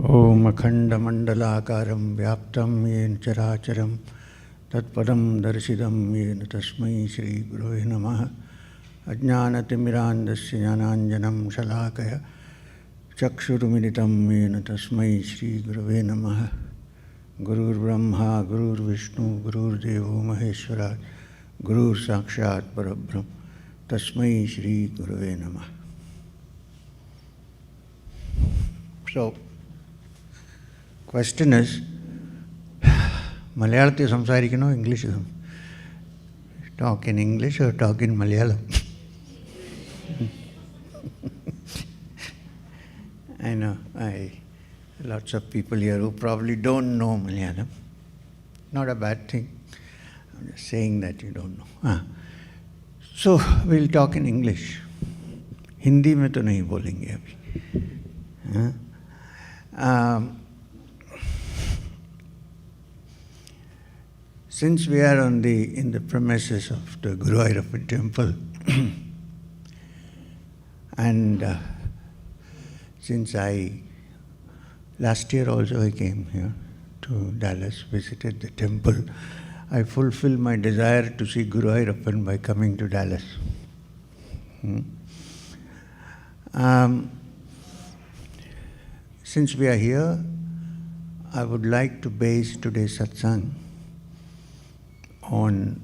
Om Akhanda Mandalakaram Vyaptam Yen Characharam Tatpadam Darshidam Yen Tasmai Shri Gurave Namaha Ajnanatimirandasya Jnananjanam Shalakaya Chakshurumilitam Yen Tasmai Shri Gurave Namaha Gurur Brahma Gurur Vishnu Gurur Devo Maheshwara Gurur Sakshat Parabrahm Tasmai Shri Gurave Namaha. So, question is, Malayalathi samsarikano, English talk in English or talk in Malayalam? I know, lots of people here who probably don't know Malayalam. Not a bad thing. I'm just saying that you don't know. So, we'll talk in English. Hindi mein to nahi bolenge abhi. Since we are in the premises of the Guruvayurappan temple, and since last year also I came here to Dallas, visited the temple, I fulfilled my desire to see Guruvayurappan by coming to Dallas. Since we are here, I would like to base today's Satsang on,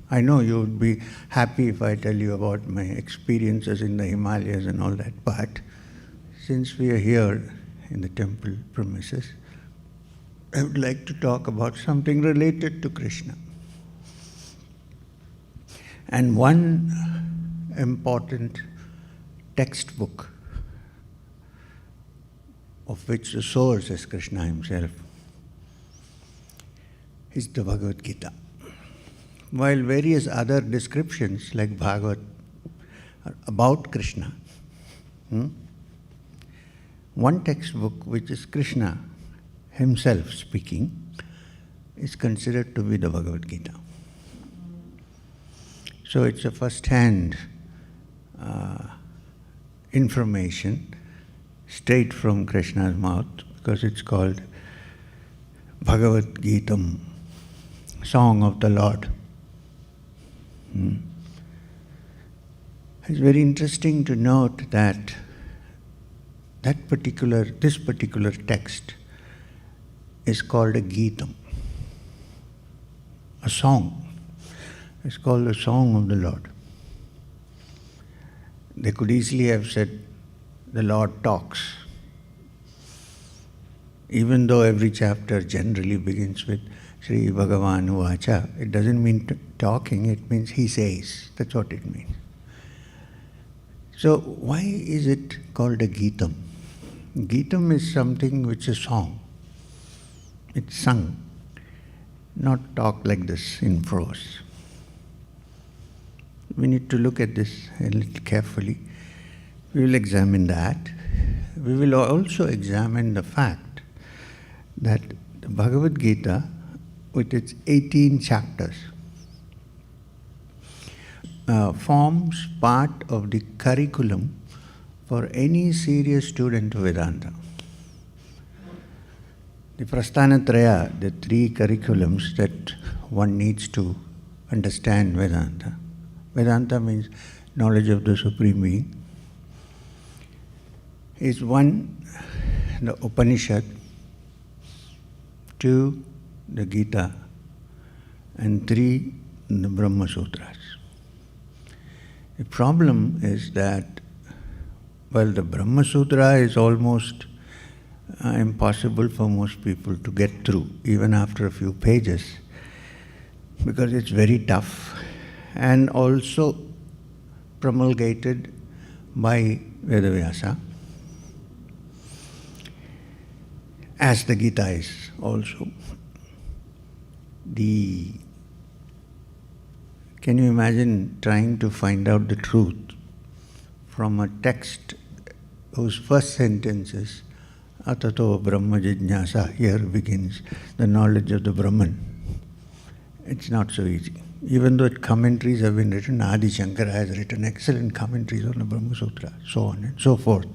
I know you would be happy if I tell you about my experiences in the Himalayas and all that, but since we are here in the temple premises, I would like to talk about something related to Krishna. And one important textbook, of which the source is Krishna himself, is the Bhagavad Gita. While various other descriptions like Bhagavad are about Krishna, one textbook, which is Krishna himself speaking, is considered to be the Bhagavad Gita. So it's a first-hand information straight from Krishna's mouth, because it's called Bhagavad Gita, Song of the Lord. It's very interesting to note that this particular text is called a Gita, a song. It's called the Song of the Lord. They could easily have said, the Lord talks. Even though every chapter generally begins with Sri Bhagavan Uvacha, it doesn't mean talking, it means he says. That's what it means. So why is it called a Gita? Gita is something which is song. It's sung, not talk like this in prose. We need to look at this a little carefully. We will examine that. We will also examine the fact that the Bhagavad Gita, with its 18 chapters, forms part of the curriculum for any serious student of Vedanta. The Prasthanatraya, the three curriculums that one needs to understand Vedanta. Vedanta means knowledge of the Supreme Being. Is one, the Upanishad, two, the Gita, and three, the Brahma Sutras. The problem is that, well, the Brahma Sutra is almost impossible for most people to get through, even after a few pages, because it's very tough and also promulgated by Vedavyasa, as the Gita is also. Can you imagine trying to find out the truth from a text whose first sentence is Atato Brahma Jijnasa, here begins the knowledge of the Brahman. it's not so easy. Even though commentaries have been written, Adi Shankara has written excellent commentaries on the Brahma Sutra, so on and so forth.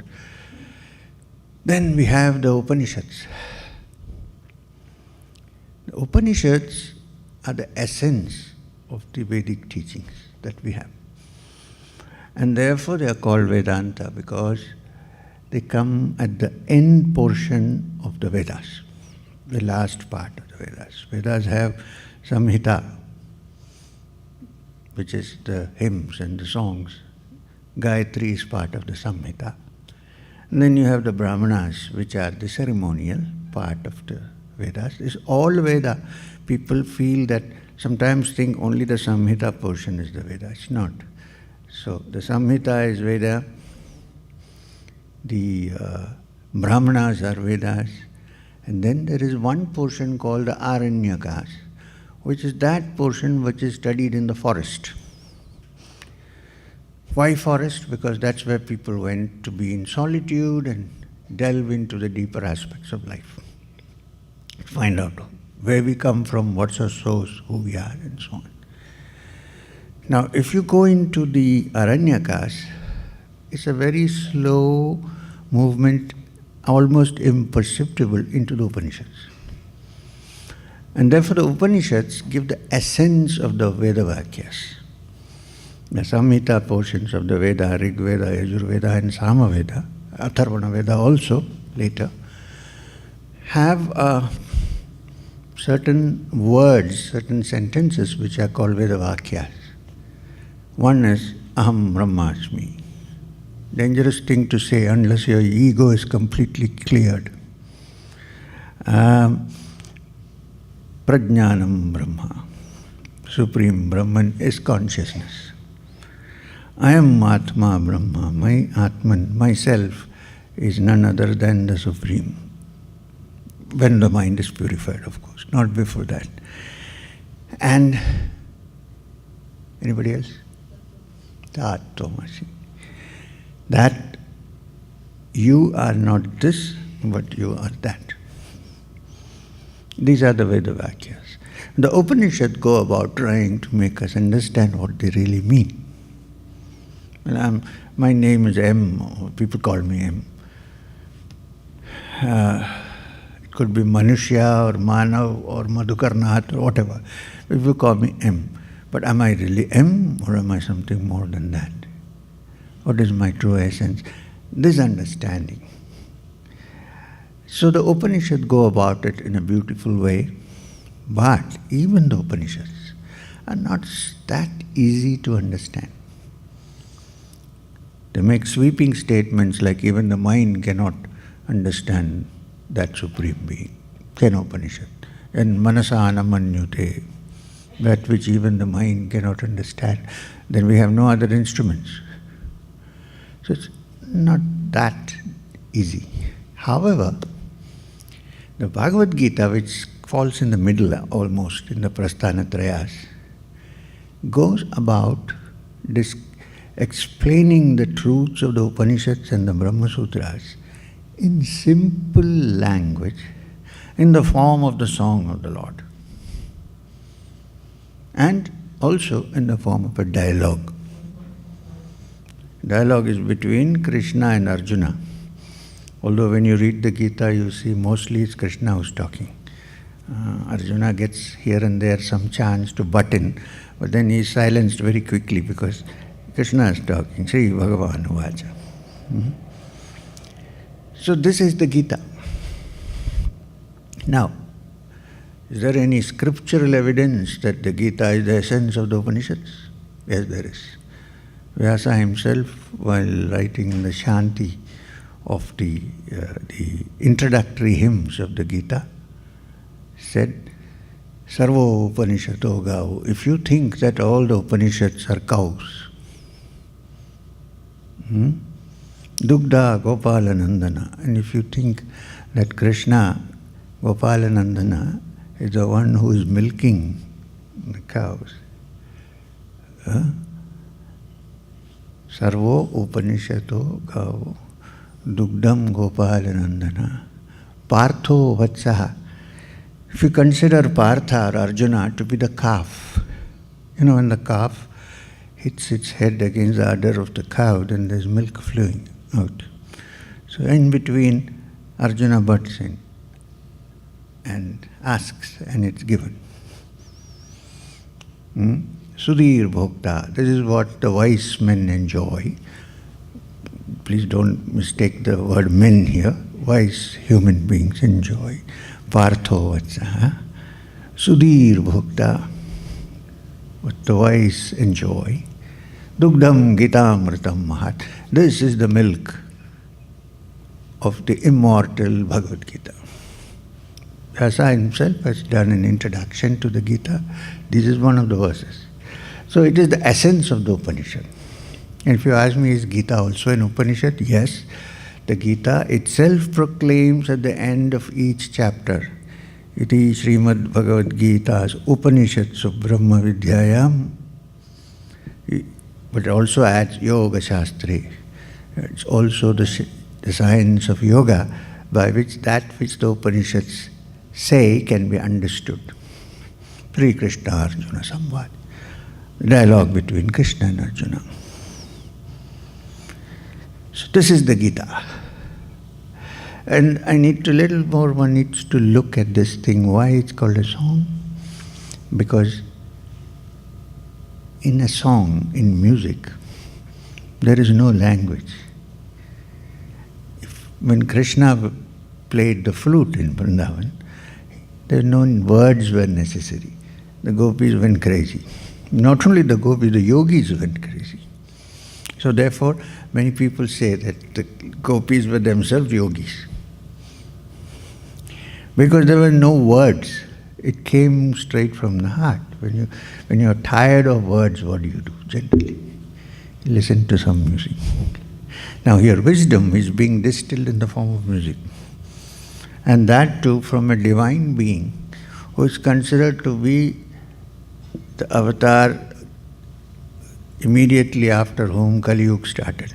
Then we have the Upanishads. The Upanishads are the essence of the Vedic teachings that we have. And therefore they are called Vedanta because they come at the end portion of the Vedas, the last part of the Vedas. Vedas have Samhita, which is the hymns and the songs. Gayatri is part of the Samhita. And then you have the Brahmanas, which are the ceremonial part of the Vedas. It's all Veda. People feel that, sometimes think only the Samhita portion is the Veda. It's not. So the Samhita is Veda, the Brahmanas are Vedas, and then there is one portion called the Aranyakas, which is that portion which is studied in the forest. Why forest? Because that's where people went to be in solitude and delve into the deeper aspects of life. Find out where we come from, what's our source, who we are, and so on. Now, if you go into the Aranyakas, it's a very slow movement, almost imperceptible, into the Upanishads. And therefore the Upanishads give the essence of the Veda Vakyas. The Samhita portions of the Veda, Rig Veda, Yajur Veda and Sama Veda, Atharvana Veda also later, have certain words, certain sentences which are called Veda Vakyas. One is Aham Brahmasmi. Dangerous thing to say unless your ego is completely cleared. Prajnanam Brahma. Supreme Brahman is consciousness. I am Atma Brahma. My Atman, myself, is none other than the Supreme. When the mind is purified, of course, not before that. And anybody else? Tattvamasi. That you are not this, but you are that. These are the Veda Vakyas. The Upanishads go about trying to make us understand what they really mean. And my name is M, or people call me M. It could be Manushya or Manav or Madhukarnath or whatever. People call me M. But am I really M, or am I something more than that? What is my true essence? This understanding. So the Upanishads go about it in a beautiful way, but even the Upanishads are not that easy to understand. They make sweeping statements like even the mind cannot understand that Supreme Being. Ten Upanishad. And manasana manyute, that which even the mind cannot understand. Then we have no other instruments. So it's not that easy. However, the Bhagavad Gita, which falls in the middle almost in the Prasthanatrayas, goes about explaining the truths of the Upanishads and the Brahma Sutras in simple language, in the form of the song of the Lord, and also in the form of a dialogue. Dialogue is between Krishna and Arjuna. Although when you read the Gita, you see mostly it's Krishna who's talking. Arjuna gets here and there some chance to butt in, but then he is silenced very quickly because Krishna is talking. Sri Bhagavan Uvacha. So this is the Gita. Now, is there any scriptural evidence that the Gita is the essence of the Upanishads? Yes, there is. Vyasa himself, while writing the Shanti of the introductory hymns of the Gita, said, Sarvo Upanishato Gau. If you think that all the Upanishads are cows, Dugdha Gopalanandana, and if you think that Krishna, Gopalanandana, is the one who is milking the cows, Sarvo Upanishato Gau Dugdam Gopalanandana Partho Vatsaha. If you consider Partha or Arjuna to be the calf, when the calf hits its head against the udder of the cow, then there's milk flowing out. So in between, Arjuna butts in and asks, and it's given. Sudhir Bhakta, this is what the wise men enjoy. Please don't mistake the word men here. Wise human beings enjoy. Partho Vatsa. Sudhir Bhakta, what the wise enjoy. Dugdham Gitamritam Mahat. This is the milk of the immortal Bhagavad Gita. Vyasa himself has done an introduction to the Gita. This is one of the verses. So it is the essence of the Upanishad. And if you ask me, is Gita also an Upanishad? Yes. The Gita itself proclaims at the end of each chapter, Iti Srimad Bhagavad Gita's Upanishads of Brahma Vidyayam, but it also adds Yoga Shastri. It's also the science of yoga by which that which the Upanishads say can be understood. Sri Krishna Arjuna Samvad. Dialogue between Krishna and Arjuna. So this is the Gita. And one needs to look at this thing, why it's called a song. Because in a song, in music, there is no language. When Krishna played the flute in Vrindavan, there no words were necessary. The gopis went crazy. Not only the gopis, the yogis went crazy. So therefore, many people say that the gopis were themselves yogis. Because there were no words. It came straight from the heart. When you're tired of words, what do? Generally, you listen to some music. Now here, wisdom is being distilled in the form of music. And that too from a divine being who is considered to be the avatar immediately after whom Kali Yuga started.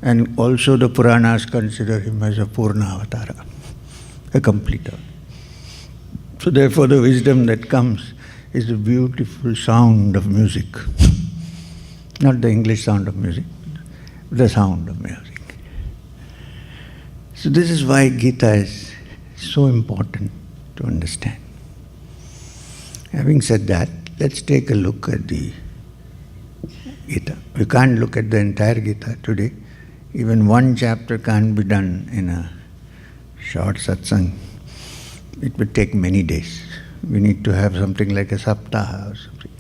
And also the Puranas consider him as a Purna Avatara, a completer. So therefore the wisdom that comes is the beautiful sound of music. Not the English sound of music, the sound of music. So this is why Gita is so important to understand. Having said that, let's take a look at the Gita. We can't look at the entire Gita today. Even one chapter can't be done in a short satsang. It would take many days. We need to have something like a saptaha or something.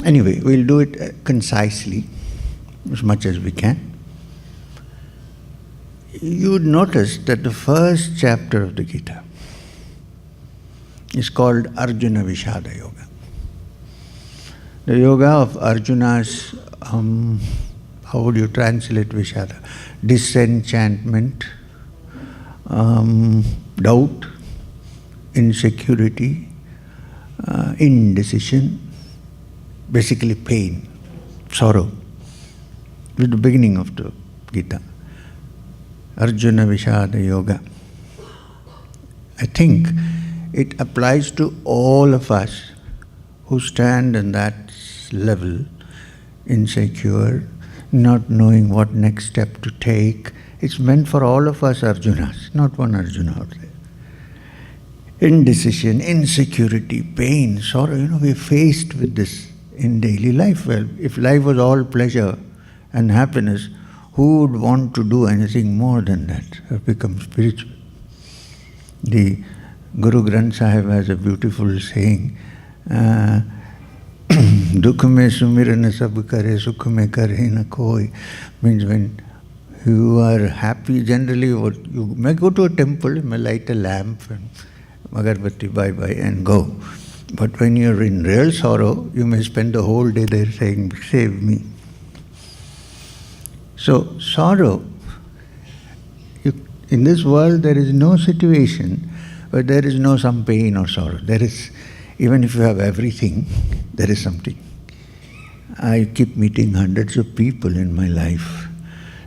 Anyway, we'll do it concisely, as much as we can. You would notice that the first chapter of the Gita is called Arjuna Vishada Yoga. The yoga of Arjuna's, how would you translate Vishada? Disenchantment, doubt, insecurity, indecision, basically pain, sorrow. This is the beginning of the Gita. Arjuna Vishada Yoga. I think it applies to all of us who stand in that level, insecure, not knowing what next step to take. It's meant for all of us Arjunas, not one Arjuna out there. Indecision, insecurity, pain, sorrow, we're faced with this in daily life. Well, if life was all pleasure and happiness, who would want to do anything more than that, or become spiritual? The Guru Granth Sahib has a beautiful saying, Dukh mein sumiran sab kare, sukh mein kare na koi. Means when you are happy, generally you may go to a temple, you may light a lamp and agarbatti bye-bye and go. But when you're in real sorrow, you may spend the whole day there saying, save me. So sorrow, in this world there is no situation where there is no some pain or sorrow. There is, even if you have everything, there is something. I keep meeting hundreds of people in my life.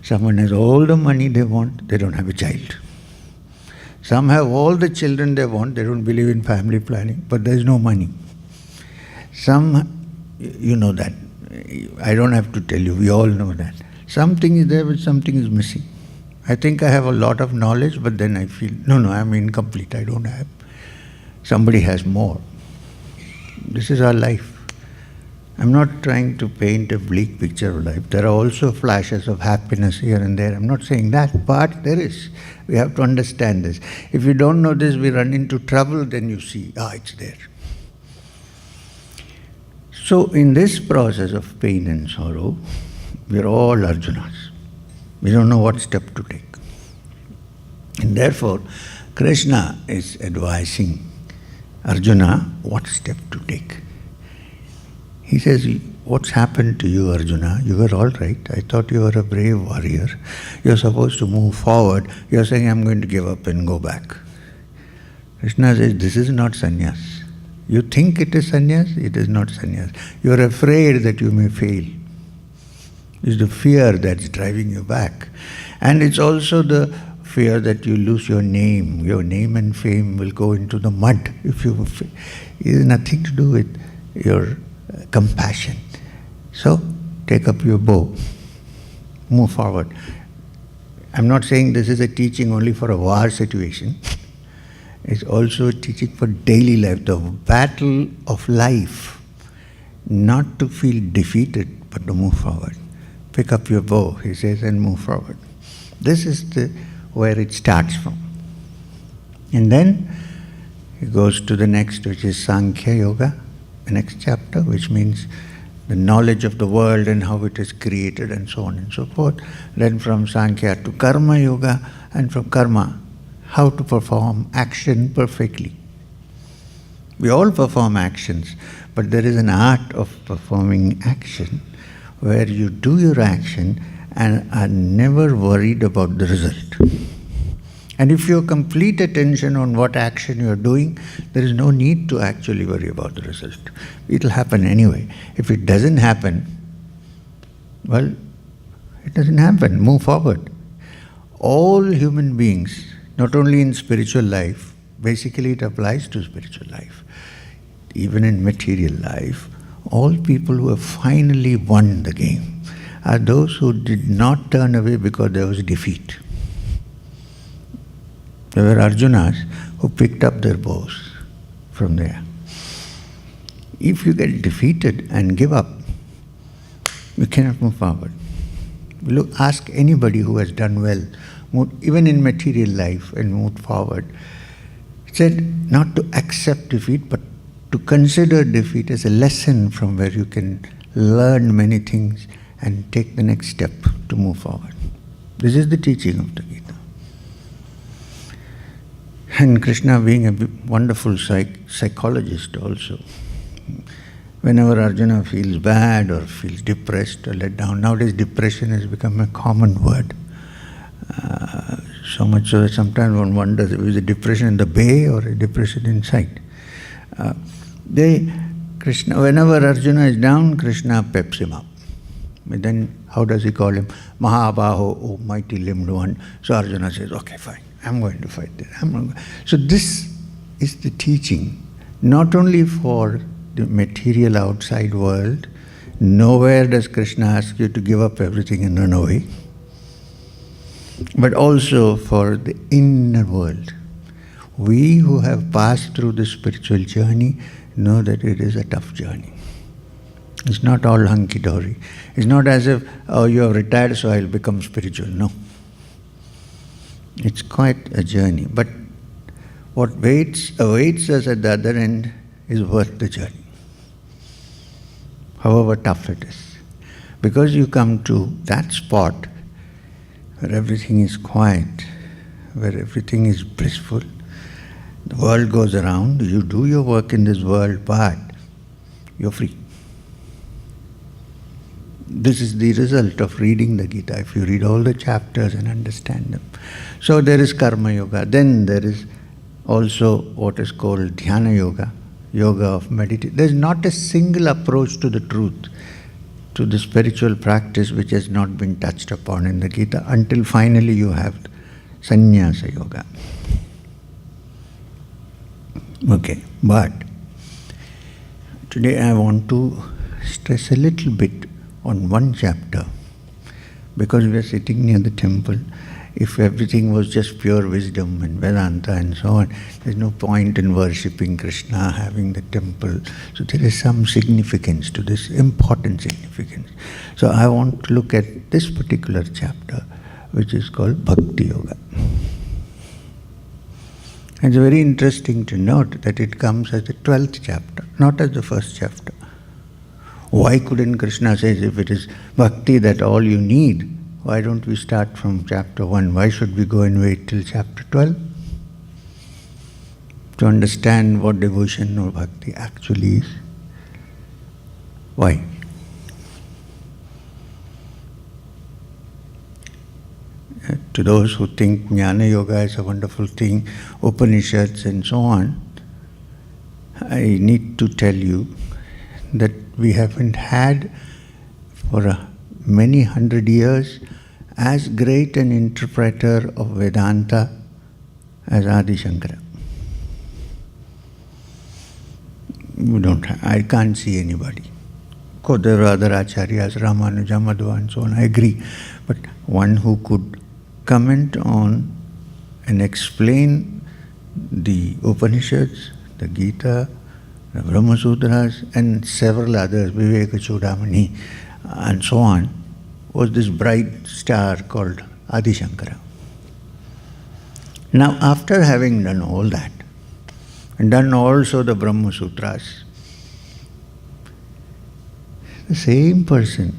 Someone has all the money they want, they don't have a child. Some have all the children they want, they don't believe in family planning, but there's no money. Some, you know that, I don't have to tell you, we all know that. Something is there, but something is missing. I think I have a lot of knowledge, but then I feel, no, I'm incomplete, I don't have. Somebody has more. This is our life. I'm not trying to paint a bleak picture of life. There are also flashes of happiness here and there. I'm not saying that, but there is. We have to understand this. If we don't know this, we run into trouble, then you see, it's there. So in this process of pain and sorrow, we're all Arjunas. We don't know what step to take. And therefore, Krishna is advising Arjuna what step to take. He says, what's happened to you, Arjuna? You were all right. I thought you were a brave warrior. You're supposed to move forward. You're saying, I'm going to give up and go back. Krishna says, this is not sannyas. You think it is sannyas? It is not sannyas. You're afraid that you may fail. It's the fear that's driving you back. And it's also the fear that you lose your name. Your name and fame will go into the mud if you fail. It has nothing to do with your compassion. So, take up your bow. Move forward. I'm not saying this is a teaching only for a war situation. It's also a teaching for daily life, the battle of life. Not to feel defeated, but to move forward. Pick up your bow, he says, and move forward. This is where it starts from. And then he goes to the next, which is Sankhya Yoga, the next chapter, which means the knowledge of the world and how it is created and so on and so forth. Then from Sankhya to Karma Yoga, and from Karma, how to perform action perfectly. We all perform actions, but there is an art of performing action where you do your action and are never worried about the result. And if you have complete attention on what action you are doing, there is no need to actually worry about the result. It will happen anyway. If it doesn't happen, well, it doesn't happen. Move forward. All human beings, not only in spiritual life, basically it applies to spiritual life, even in material life, all people who have finally won the game are those who did not turn away because there was defeat. There were Arjunas who picked up their bows from there. If you get defeated and give up, you cannot move forward. Look, ask anybody who has done well, even in material life, and moved forward. It said not to accept defeat, but to consider defeat as a lesson from where you can learn many things and take the next step to move forward. This is the teaching of the Gita. And Krishna, being a wonderful psychologist also, whenever Arjuna feels bad or feels depressed or let down, nowadays depression has become a common word. So much so that sometimes one wonders if it is a depression in the bay or a depression inside. Krishna, whenever Arjuna is down, Krishna peps him up. But then, how does he call him? Mahabaho, oh mighty limbed one. So Arjuna says, okay, fine, I'm going to fight this. So this is the teaching, not only for the material outside world. Nowhere does Krishna ask you to give up everything and run away, but also for the inner world. We who have passed through the spiritual journey know that it is a tough journey. It's not all hunky-dory. It's not as if, oh, you have retired, so I'll become spiritual. No. It's quite a journey. But what awaits us at the other end is worth the journey, however tough it is. Because you come to that spot where everything is quiet, where everything is blissful, the world goes around, you do your work in this world, but you're free. This is the result of reading the Gita, if you read all the chapters and understand them. So there is Karma Yoga. Then there is also what is called Dhyana Yoga, yoga of meditation. There is not a single approach to the truth, to the spiritual practice, which has not been touched upon in the Gita, until finally you have Sannyasa Yoga. Okay, but today I want to stress a little bit on one chapter, because we are sitting near the temple. If everything was just pure wisdom and Vedanta and so on, there's no point in worshipping Krishna, having the temple. So there is some significance to this, important significance. So I want to look at this particular chapter, which is called Bhakti Yoga. It's very interesting to note that it comes as the 12th chapter, not as the first chapter. Why couldn't Krishna say, if it is bhakti that all you need, why don't we start from chapter 1? Why should we go and wait till chapter 12? To understand what devotion or bhakti actually is. Why? To those who think Jnana Yoga is a wonderful thing, Upanishads and so on, I need to tell you that we haven't had for many hundred years as great an interpreter of Vedanta as Adi Shankara. I can't see anybody. Of course, there are other acharyas, Ramanuja, Madhva and so on, I agree. But one who could comment on and explain the Upanishads, the Gita, the Brahma Sutras and several others, Viveka Chudamani and so on, was this bright star called Adi Shankara. Now, after having done all that, and done also the Brahma Sutras, the same person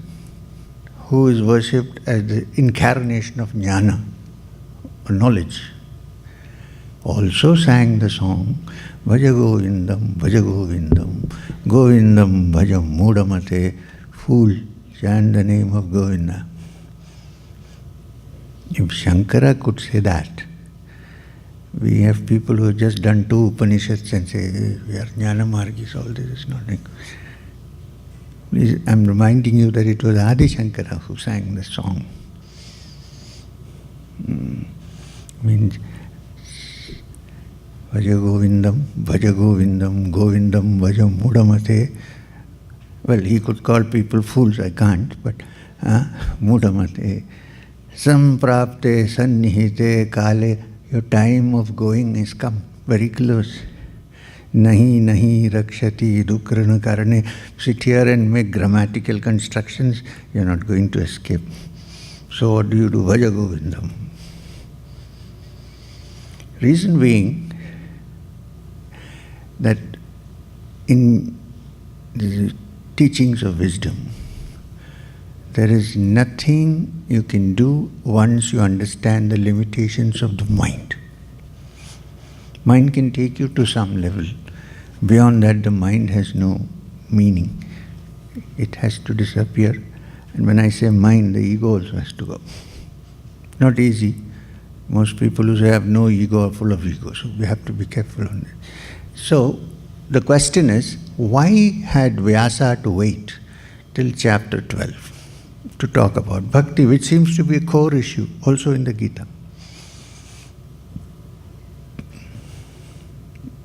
who is worshipped as the incarnation of jnana, or knowledge, also sang the song Bhaja Govindam, Govindam Bhajam Mudamate, fool, chant the name of Govinda. If Shankara could say that, we have people who have just done 2 Upanishads and say, hey, we are Jnana Margis, all this is not like. Please, I'm reminding you that it was Adi Shankara who sang the song. Means, Bhaja Govindam, Govindam Bhajam Mudamate. Well, he could call people fools, I can't, but Mudamate. Samprapte sannihite kale, your time of going is come, very close. Nahi rakshati dukrana karane. Sit here and make grammatical constructions, you're not going to escape. So what do you do? Bhaja Govindam. Reason being that in the teachings of wisdom, there is nothing you can do once you understand the limitations of the mind. Mind can take you to some level. Beyond that, the mind has no meaning. It has to disappear. And when I say mind, the ego also has to go. Not easy. Most people who say have no ego are full of ego, so we have to be careful on that. So, the question is, why had Vyasa to wait till chapter 12 to talk about bhakti, which seems to be a core issue also in the Gita?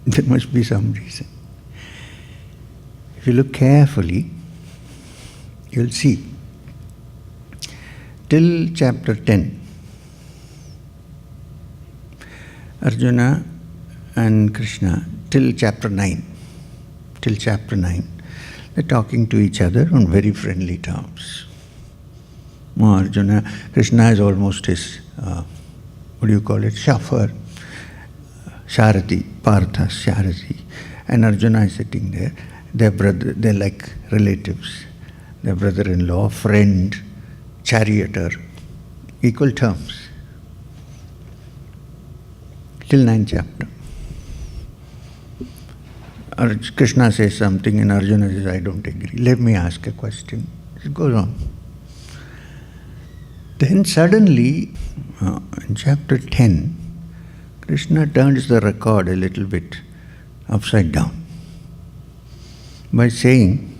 There must be some reason. If you look carefully, you'll see, till chapter 10, Arjuna and Krishna, till chapter 9, they're talking to each other on very friendly terms. Arjuna, Krishna is almost his, chauffeur, Sharati, Partha, Sharati. And Arjuna is sitting there. They're like relatives. Their brother-in-law, friend, charioteer, equal terms. Till 9th chapter. Krishna says something and Arjuna says, I don't agree. Let me ask a question. It goes on. Then suddenly, in chapter 10, Krishna turns the record a little bit upside down by saying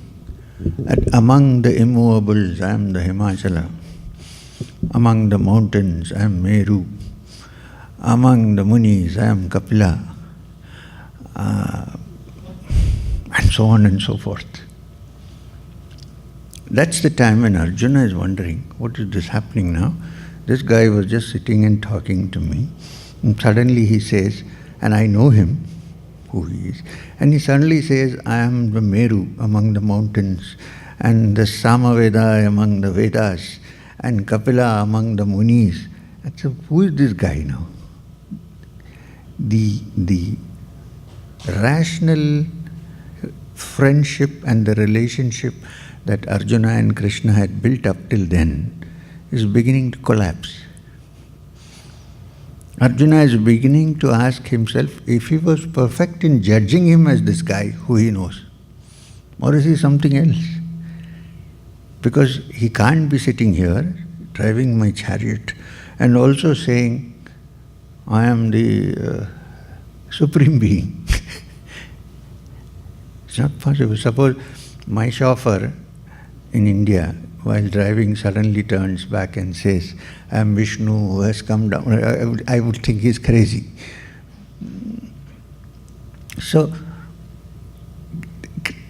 that among the immovables I am the Himachala, among the mountains I am Meru, among the Munis I am Kapila, and so on and so forth. That's the time when Arjuna is wondering, what is this happening now? This guy was just sitting and talking to me, and suddenly he says, and I know him, who he is, and he suddenly says, I am the Meru among the mountains, and the Samaveda among the Vedas, and Kapila among the Munis. And so who is this guy now? The rational friendship and the relationship that Arjuna and Krishna had built up till then is beginning to collapse. Arjuna is beginning to ask himself if he was perfect in judging him as this guy who he knows, or is he something else? Because he can't be sitting here driving my chariot and also saying, I am the Supreme Being. It's not possible. Suppose my chauffeur in India, while driving, suddenly turns back and says, I am Vishnu who has come down. I would think he's crazy. So,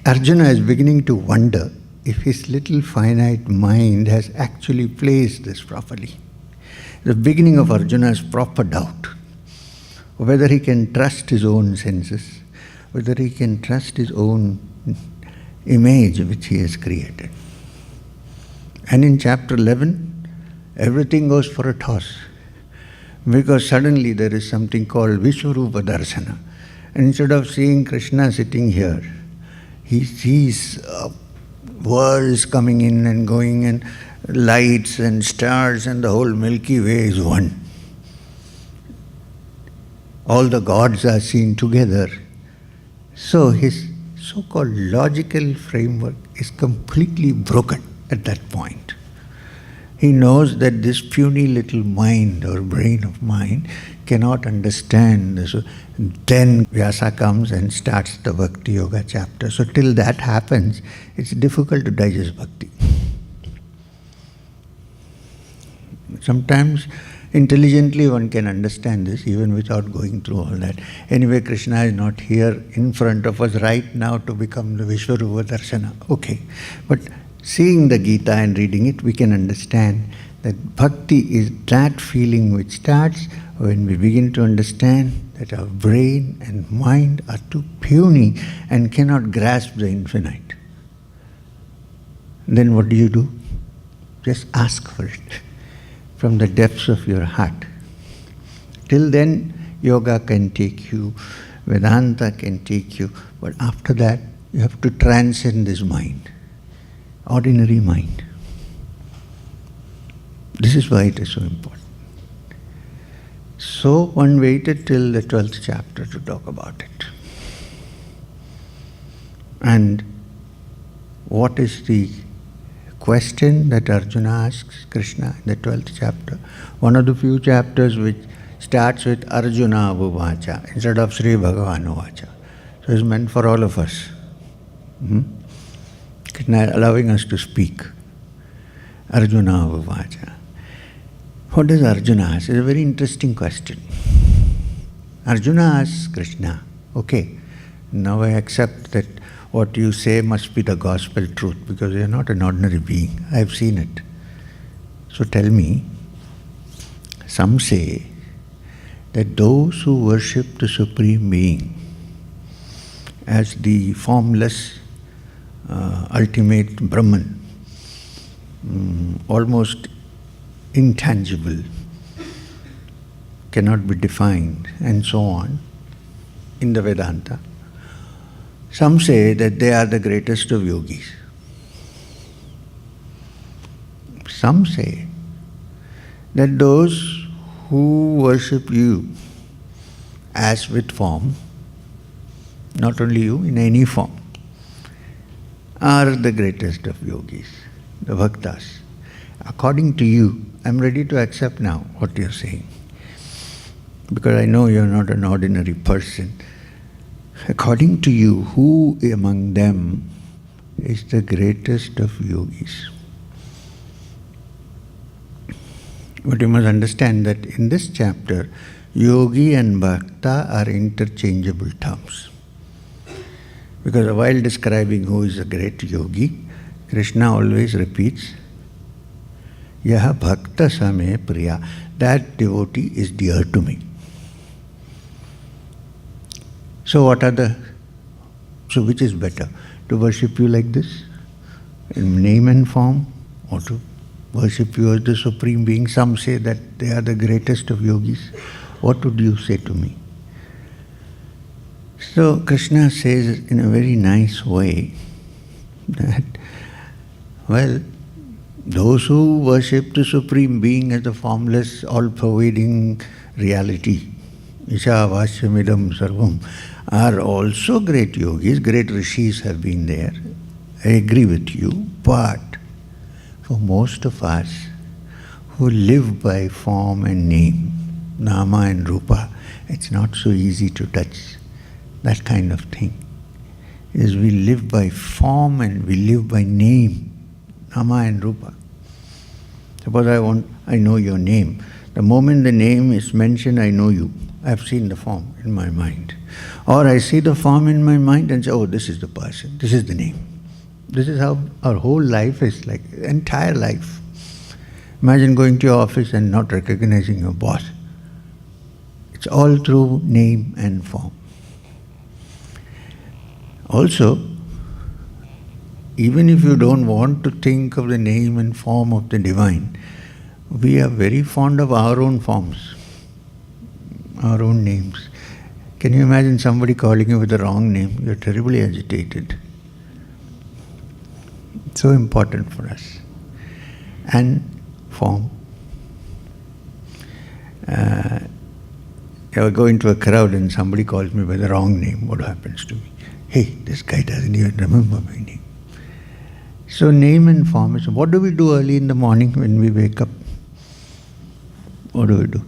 Arjuna is beginning to wonder if his little finite mind has actually placed this properly. The beginning of Arjuna's proper doubt, whether he can trust his own senses, whether he can trust his own image which he has created. And in chapter 11, everything goes for a toss, because suddenly there is something called Vishwarupa Darsana. And instead of seeing Krishna sitting here, he sees worlds coming in and going, and lights and stars, and the whole Milky Way is one. All the gods are seen together. So his so-called logical framework is completely broken at that point. He knows that this puny little mind or brain of mine cannot understand this. Then Vyasa comes and starts the Bhakti Yoga chapter. So till that happens, it's difficult to digest Bhakti. Sometimes intelligently one can understand this even without going through all that. Anyway, Krishna is not here in front of us right now to become the Vishwarupa Darshana. Okay. But seeing the Gita and reading it, we can understand that Bhakti is that feeling which starts when we begin to understand that our brain and mind are too puny and cannot grasp the infinite. Then what do? Just ask for it from the depths of your heart. Till then, yoga can take you, Vedanta can take you, but after that, you have to transcend this mind, ordinary mind. This is why it is so important. So one waited till the 12th chapter to talk about it. And what is the question that Arjuna asks Krishna in the 12th chapter? One of the few chapters which starts with Arjuna Uvacha instead of Sri Bhagavan Uvacha. So it's meant for all of us. Krishna allowing us to speak. Arjuna Uvacha. What does Arjuna ask? It's a very interesting question. Arjuna asks Krishna, okay, now I accept that what you say must be the gospel truth, because you are not an ordinary being. I have seen it. So tell me, some say that those who worship the Supreme Being as the formless, ultimate Brahman, almost intangible, cannot be defined, and so on, in the Vedanta. Some say that they are the greatest of yogis. Some say that those who worship you as with form, not only you, in any form, are the greatest of yogis, the bhaktas. According to you, I am ready to accept now what you are saying, because I know you are not an ordinary person. According to you, who among them is the greatest of yogis? But you must understand that in this chapter, yogi and bhakta are interchangeable terms. Because while describing who is a great yogi, Krishna always repeats, Yaha Bhakta Same Priya. That devotee is dear to me. So which is better? To worship you like this, in name and form, or to worship you as the Supreme Being? Some say that they are the greatest of yogis. What would you say to me? So Krishna says in a very nice way that, well, those who worship the Supreme Being as the formless, all-pervading reality, Isha Vasyamidam Sarvam, are also great yogis. Great rishis have been there. I agree with you, but for most of us who live by form and name, Nama and Rupa, it's not so easy to touch that kind of thing. Is we live by form and we live by name, Nama and Rupa. Suppose I know your name. The moment the name is mentioned, I know you. I've seen the form in my mind. Or I see the form in my mind and say, oh, this is the person, this is the name. This is how our whole life is like, entire life. Imagine going to your office and not recognizing your boss. It's all through name and form. Also, even if you don't want to think of the name and form of the divine, we are very fond of our own forms, our own names. Can you imagine somebody calling you with the wrong name? You're terribly agitated. It's so important for us. And form. I go into a crowd and somebody calls me by the wrong name. What happens to me? Hey, this guy doesn't even remember my name. So name and form is, what do we do early in the morning when we wake up? What do we do?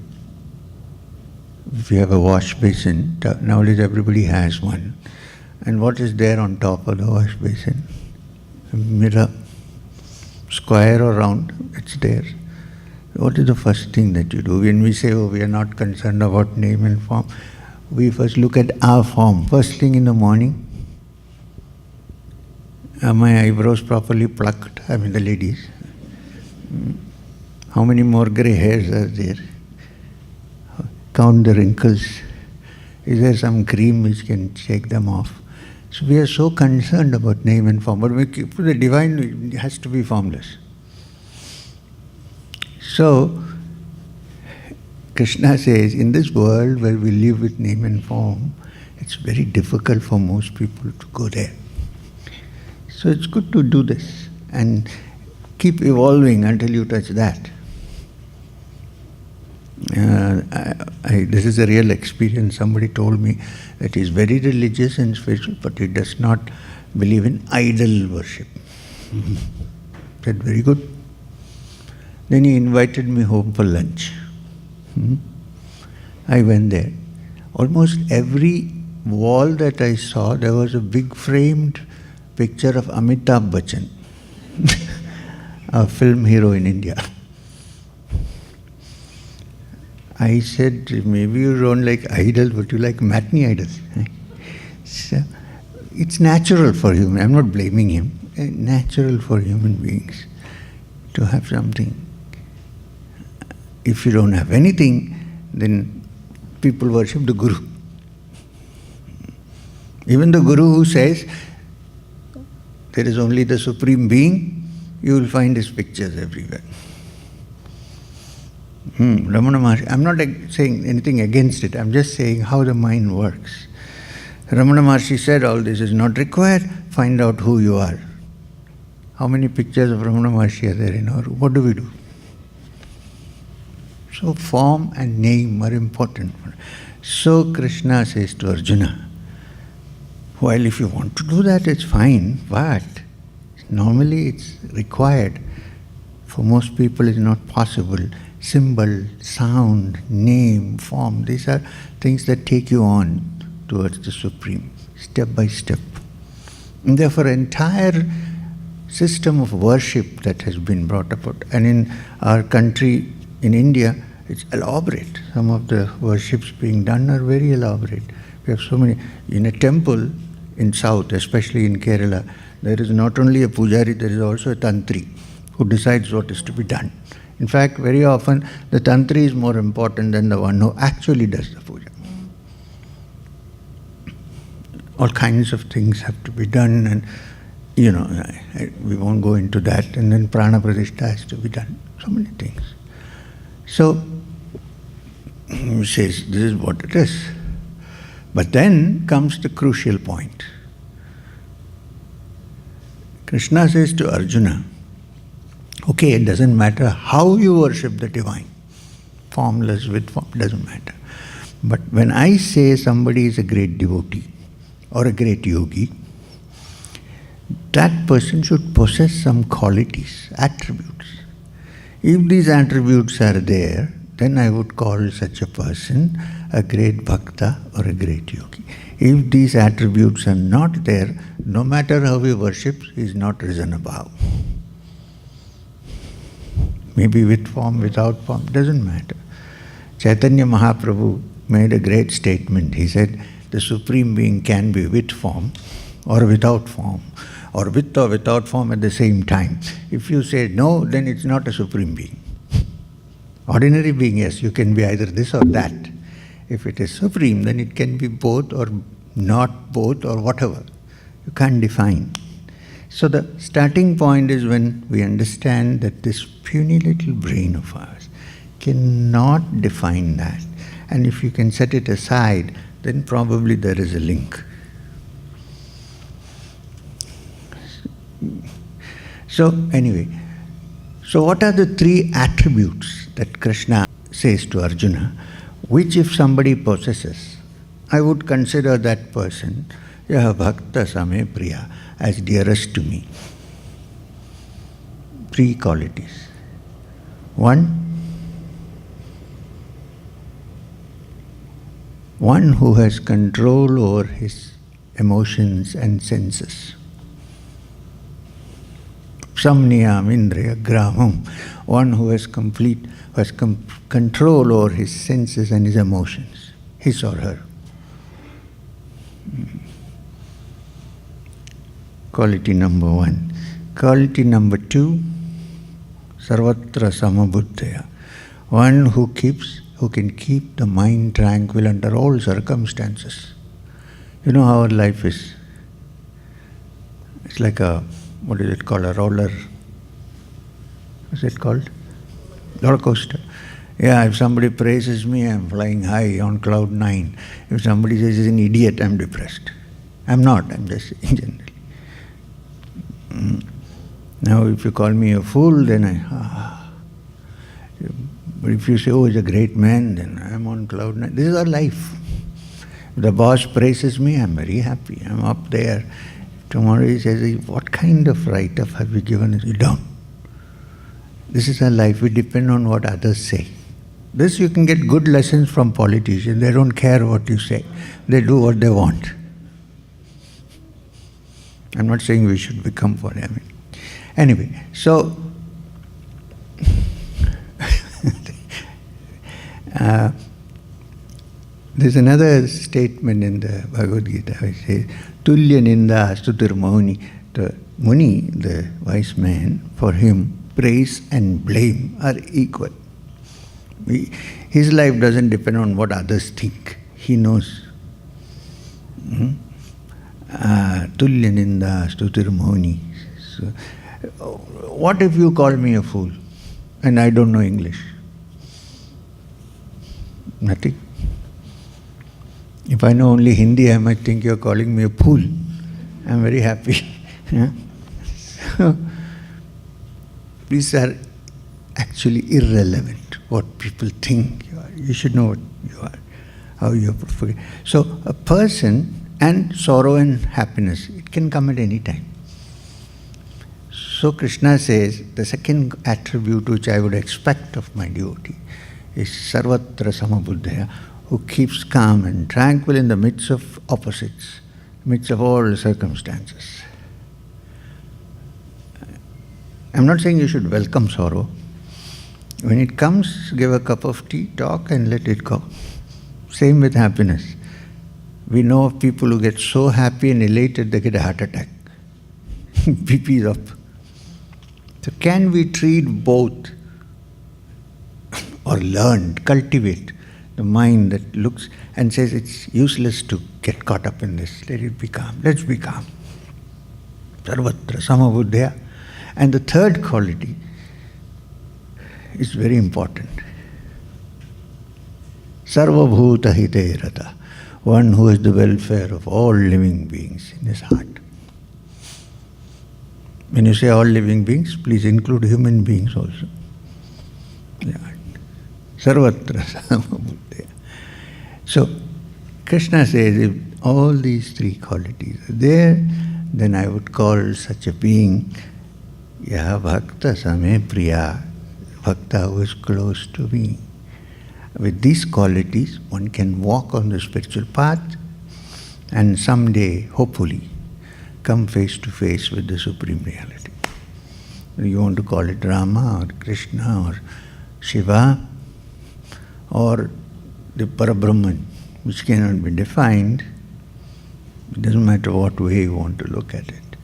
If you have a wash basin, nowadays everybody has one. And what is there on top of the wash basin? A mirror, square or round, it's there. What is the first thing that you do? When we say, oh, we are not concerned about name and form, we first look at our form. First thing in the morning, are my eyebrows properly plucked? I mean the ladies. How many more grey hairs are there? Count the wrinkles. Is there some cream which can shake them off? So we are so concerned about name and form, but the divine has to be formless. So Krishna says, in this world where we live with name and form, it's very difficult for most people to go there. So it's good to do this and keep evolving until you touch that. This is a real experience. Somebody told me that he's very religious and spiritual, but he does not believe in idol worship. Said, very good. Then he invited me home for lunch. I went there. Almost every wall that I saw, there was a big framed picture of Amitabh Bachchan, a film hero in India. I said, maybe you don't like idols, but you like matinee idols. So, it's natural for human, I'm not blaming him, natural for human beings to have something. If you don't have anything, then people worship the Guru. Even the Guru who says, there is only the Supreme Being, you will find his pictures everywhere. Ramana Maharshi, I'm not saying anything against it, I'm just saying how the mind works. Ramana Maharshi said all this is not required, find out who you are. How many pictures of Ramana Maharshi are there in our room? What do we do? So form and name are important. So Krishna says to Arjuna, while if you want to do that, it's fine, but normally it's required. For most people it's not possible. Symbol, sound, name, form, these are things that take you on towards the Supreme, step by step. And therefore, entire system of worship that has been brought about. And in our country, in India, it's elaborate. Some of the worships being done are very elaborate. We have so many. In a temple, in South, especially in Kerala, there is not only a pujari, there is also a tantri who decides what is to be done. In fact, very often the tantri is more important than the one who actually does the puja. All kinds of things have to be done, and we won't go into that. And then prana pratishta has to be done. So many things. So he says, this is what it is. But then comes the crucial point. Krishna says to Arjuna, okay, it doesn't matter how you worship the divine, formless, with form, doesn't matter. But when I say somebody is a great devotee or a great yogi, that person should possess some qualities, attributes. If these attributes are there, then I would call such a person a great Bhakta or a great yogi. If these attributes are not there, no matter how he worships, he is not risen above. Maybe with form, without form, doesn't matter. Chaitanya Mahaprabhu made a great statement. He said, the Supreme Being can be with form or without form, or with or without form at the same time. If you say no, then it's not a Supreme Being. Ordinary being, yes, you can be either this or that. If it is supreme, then it can be both or not both or whatever. You can't define. So the starting point is when we understand that this puny little brain of ours cannot define that. And if you can set it aside, then probably there is a link. So anyway, so what are the three attributes that Krishna says to Arjuna, which if somebody possesses, I would consider that person, Yaha Bhakta Same Priya, as dearest to me. Three qualities. One who has control over his emotions and senses. Samniyam Indriya Gramam, one who has control over his senses and his emotions, his or her. Quality number one. Quality number two, Sarvatra Samabuddhaya, one who can keep the mind tranquil under all circumstances. You know how our life is. It's like a, what is it called, a roller, what's it called? Roller coaster. Yeah, if somebody praises me, I'm flying high on cloud 9. If somebody says he's an idiot, I'm depressed. I'm not, I'm just in general. Now if you call me a fool, then but if you say, oh, he's a great man, then I'm on cloud 9. This is our life. If the boss praises me, I'm very happy. I'm up there. Tomorrow he says, what kind of write-up have you given us? You don't. This is our life. We depend on what others say. This you can get good lessons from politicians. They don't care what you say. They do what they want. I'm not saying we should become for them. Anyway, so there's another statement in the Bhagavad Gita which says, Tulya Ninda Stutir Muni. The Muni, the wise man, for him praise and blame are equal. His life doesn't depend on what others think. He knows. Tulya Ninda Stutir Muni. So, what if you call me a fool and I don't know English? Nothing. If I know only Hindi, I might think you're calling me a fool. I'm very happy. So, these are actually irrelevant, what people think you are. You should know what you are, how you are. So a person, and sorrow and happiness, it can come at any time. So Krishna says, the second attribute which I would expect of my devotee is Sarvatra Samabuddhaya, who keeps calm and tranquil in the midst of opposites, midst of all circumstances. I'm not saying you should welcome sorrow. When it comes, give a cup of tea, talk and let it go. Same with happiness. We know of people who get so happy and elated they get a heart attack. BP is up. So can we treat both, or learn, cultivate the mind that looks and says it's useless to get caught up in this. Let it be calm. Let's be calm. Sarvatra samabuddhya. And the third quality is very important. Sarvabhuta hite rata. One who has the welfare of all living beings in his heart. When you say all living beings, please include human beings also. Yeah. Sarvatra samabuddhya. So, Krishna says, if all these three qualities are there, then I would call such a being Yaha Bhakta Same Priya, Bhakta who is close to me. With these qualities, one can walk on the spiritual path and someday, hopefully, come face to face with the Supreme Reality. You want to call it Rama or Krishna or Shiva or the Parabrahman, which cannot be defined. It doesn't matter what way you want to look at it.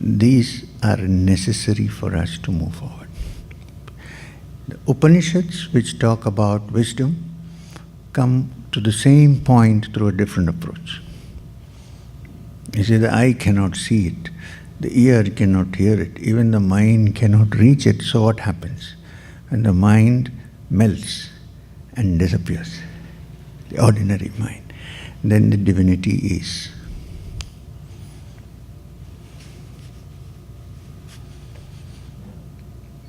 These are necessary for us to move forward. The Upanishads, which talk about wisdom, come to the same point through a different approach. You see, the eye cannot see it, the ear cannot hear it, even the mind cannot reach it, so what happens? And the mind melts and disappears, the ordinary mind. Then the divinity is.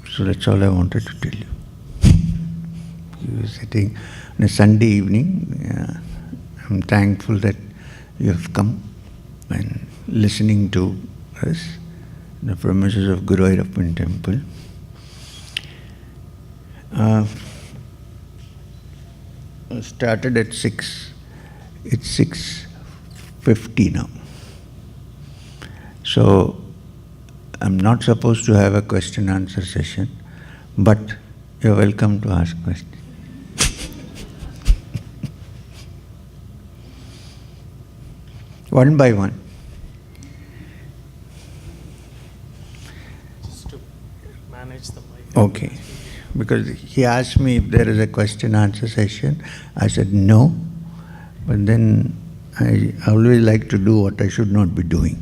So that's all I wanted to tell you. You were sitting on a Sunday evening. I'm thankful that you have come and listening to us, the premises of Guruvayurappan temple. Started at 6. It's 6:50 now. So I'm not supposed to have a question-answer session, but you're welcome to ask questions. One by one. Just to manage the mic. Okay. Because he asked me if there is a question-answer session. I said no, but then I always like to do what I should not be doing.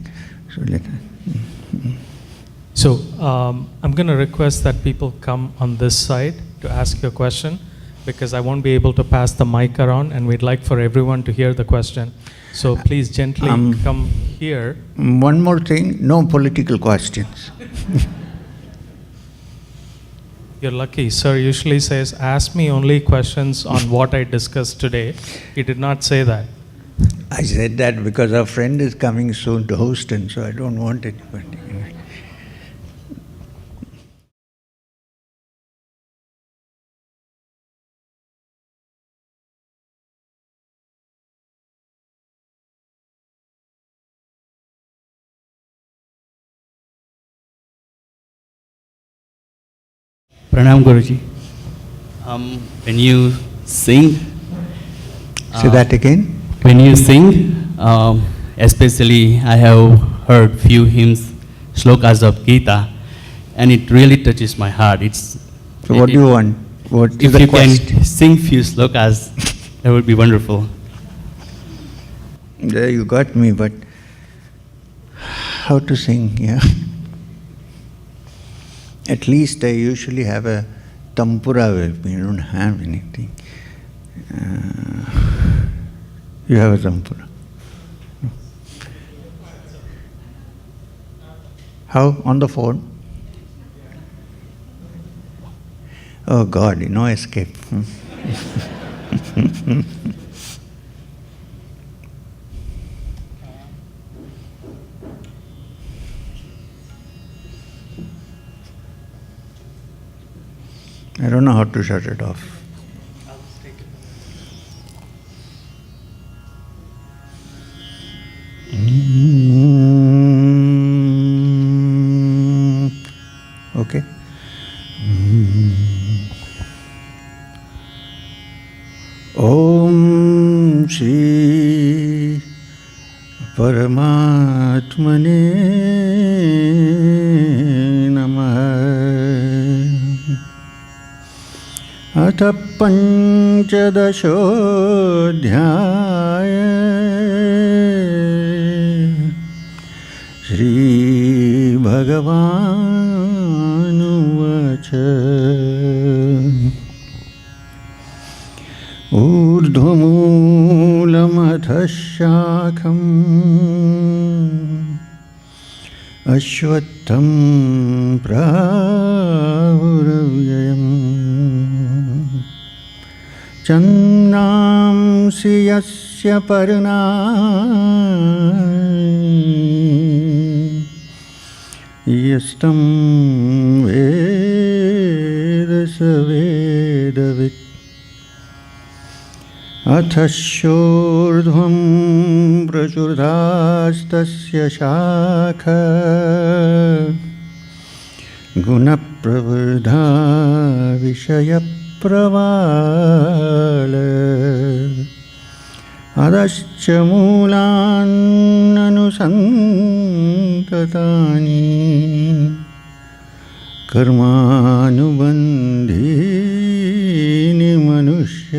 So I'm going to request that people come on this side to ask your question, because I won't be able to pass the mic around, and we'd like for everyone to hear the question. So please gently come here. One more thing, no political questions. You're lucky. Sir usually says, ask me only questions on what I discussed today. He did not say that. I said that because our friend is coming soon to Houston, so I don't want it. Pranam Guruji. When you sing, Say that again. when you sing, especially I have heard few hymns, shlokas of Gita, and it really touches my heart. So what do you want? What is If the you question? can sing few slokas, that would be wonderful. There you got me, but how to sing, yeah? At least I usually have a tampura with me. I don't have anything. You have a tampura. How? On the phone? Oh God, no escape. I don't know how to shut it off. I'll just take it. Okay. Om Shri Paramatmane Namah. Atha Panchadashodhyaya. Shri Bhagavanuvacha. Urdhvamoolamatoh shakham ashwattham pravaravyayam chandamsi yasya parunai yastam veda savedavit. Athashordhvam prachurdhastasya shakha gunapravardha vishayapravala adascha moolan anusantatani karmanubandhini manushya.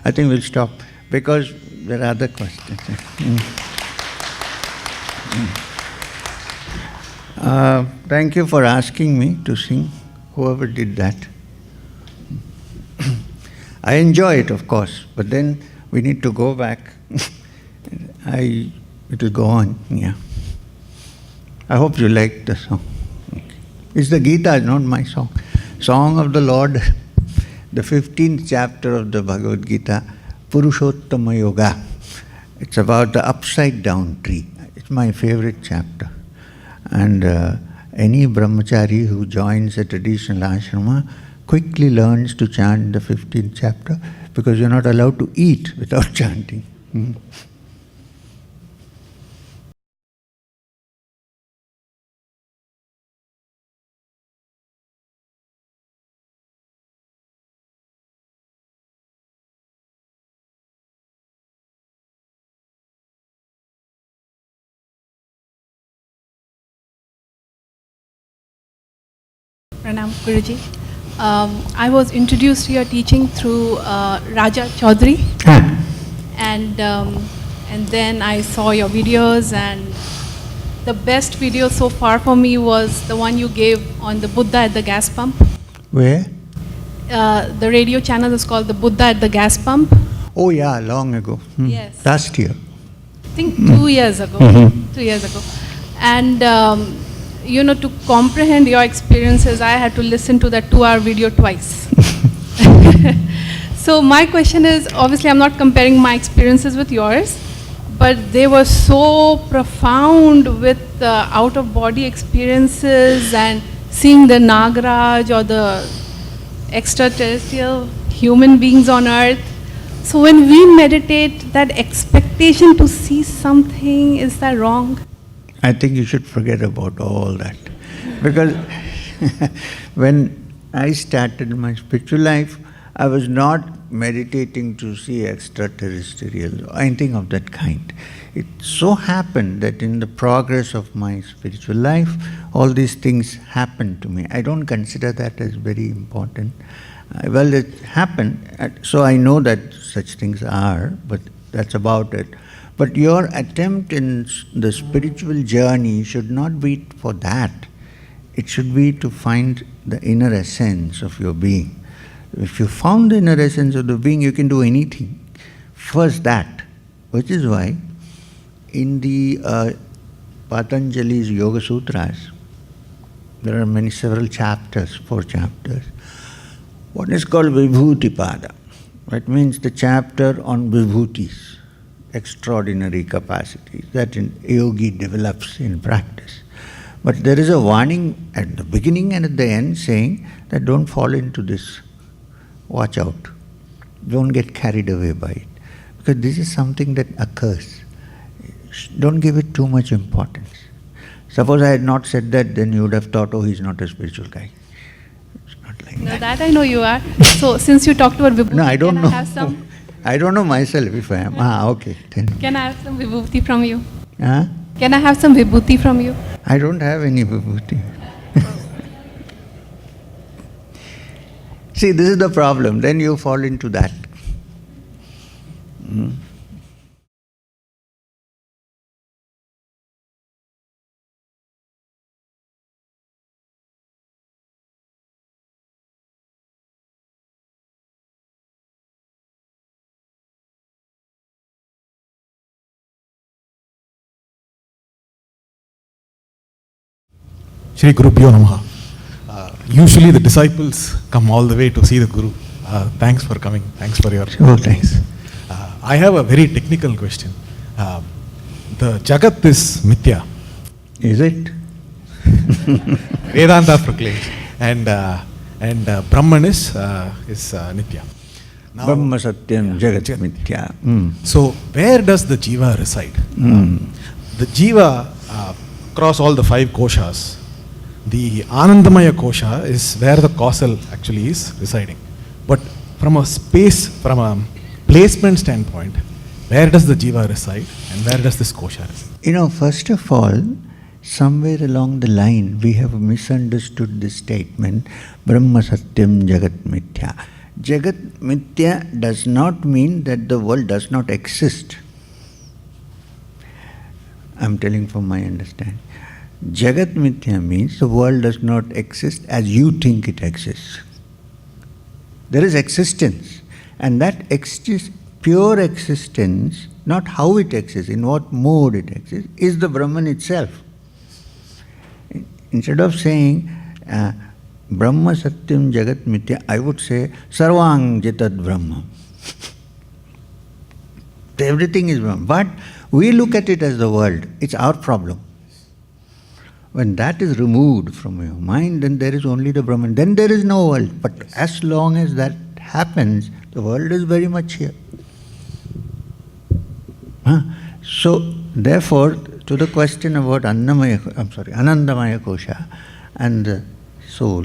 I think we'll stop because there are other questions. Thank you for asking me to sing, whoever did that. I enjoy it, of course, but then we need to go back. It will go on, yeah. I hope you like the song. Okay. It's the Gita, not my song. Song of the Lord. The 15th chapter of the Bhagavad Gita, Purushottama Yoga. It's about the upside down tree. It's my favorite chapter. And any brahmachari who joins a traditional ashrama quickly learns to chant the 15th chapter because you're not allowed to eat without chanting. Pranam Guruji. I was introduced to your teaching through Raja Chaudhary, and then I saw your videos, and the best video so far for me was the one you gave on the Buddha at the gas pump. Where? The radio channel is called the Buddha at the gas pump. Oh yeah, long ago. Yes. Last year. I think 2 years ago. 2 years ago. And to comprehend your experiences, I had to listen to that 2-hour video twice. So my question is, obviously I'm not comparing my experiences with yours, but they were so profound with the out-of-body experiences and seeing the Nagaraj or the extraterrestrial human beings on earth. So when we meditate, that expectation to see something, is that wrong? I think you should forget about all that. Because when I started my spiritual life, I was not meditating to see extraterrestrial or anything of that kind. It so happened that in the progress of my spiritual life, all these things happened to me. I don't consider that as very important. Well, it happened, so I know that such things are, but that's about it. But your attempt in the spiritual journey should not be for that. It should be to find the inner essence of your being. If you found the inner essence of the being, you can do anything. First that, which is why in the Patanjali's Yoga Sutras, there are several chapters, 4 chapters. One is called Vibhuti Pada. That means the chapter on Vibhutis, extraordinary capacities that a yogi develops in practice. But there is a warning at the beginning and at the end saying that don't fall into this. Watch out. Don't get carried away by it. Because this is something that occurs. Don't give it too much importance. Suppose I had not said that, then you would have thought, oh, he's not a spiritual guy. It's not like No, that I know you are. So since you talked about Vibhuti, No, I don't can know. I have some I don't know myself if I am. Okay. Then. Can I have some vibhuti from you? Huh? Can I have some vibhuti from you? I don't have any vibhuti. See, this is the problem. Then you fall into that. Shri Gurubhyo Namaha. Usually the disciples come all the way to see the Guru. Thanks for coming. Thanks for your... Oh, thanks. I have a very technical question. The Jagat is Mithya. Is it? Vedanta proclaims. And Brahman is Nitya. Now, Brahma Satyam Jagat Mithya. So where does the Jiva reside? The Jiva, across all the 5 koshas, the Anandamaya kosha is where the causal actually is residing. But from a placement standpoint, where does the Jiva reside and where does this kosha reside? First of all, somewhere along the line we have misunderstood this statement, Brahma Satyam Jagat Mithya. Jagat Mithya does not mean that the world does not exist. I'm telling from my understanding. Jagat Mithya means the world does not exist as you think it exists. There is existence, and that pure existence, not how it exists, in what mode it exists, is the Brahman itself. Instead of saying Brahma Satyam Jagat Mithya, I would say Sarvang Jitad Brahma. Everything is Brahma. But we look at it as the world. It's our problem. When that is removed from your mind, then there is only the Brahman. Then there is no world. But as long as that happens, the world is very much here. So, therefore, to the question about Anandamaya Kosha and the soul,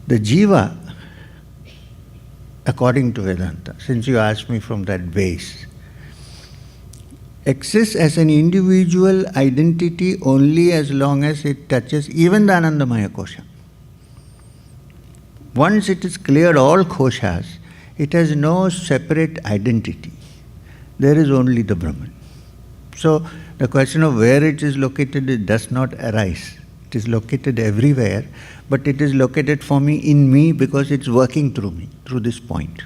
the Jiva, according to Vedanta, since you asked me from that base, exists as an individual identity only as long as it touches even the Anandamaya kosha. Once it is cleared all koshas, it has no separate identity. There is only the Brahman. So the question of where it is located, it does not arise. It is located everywhere, but it is located for me in me because it's working through me, through this point.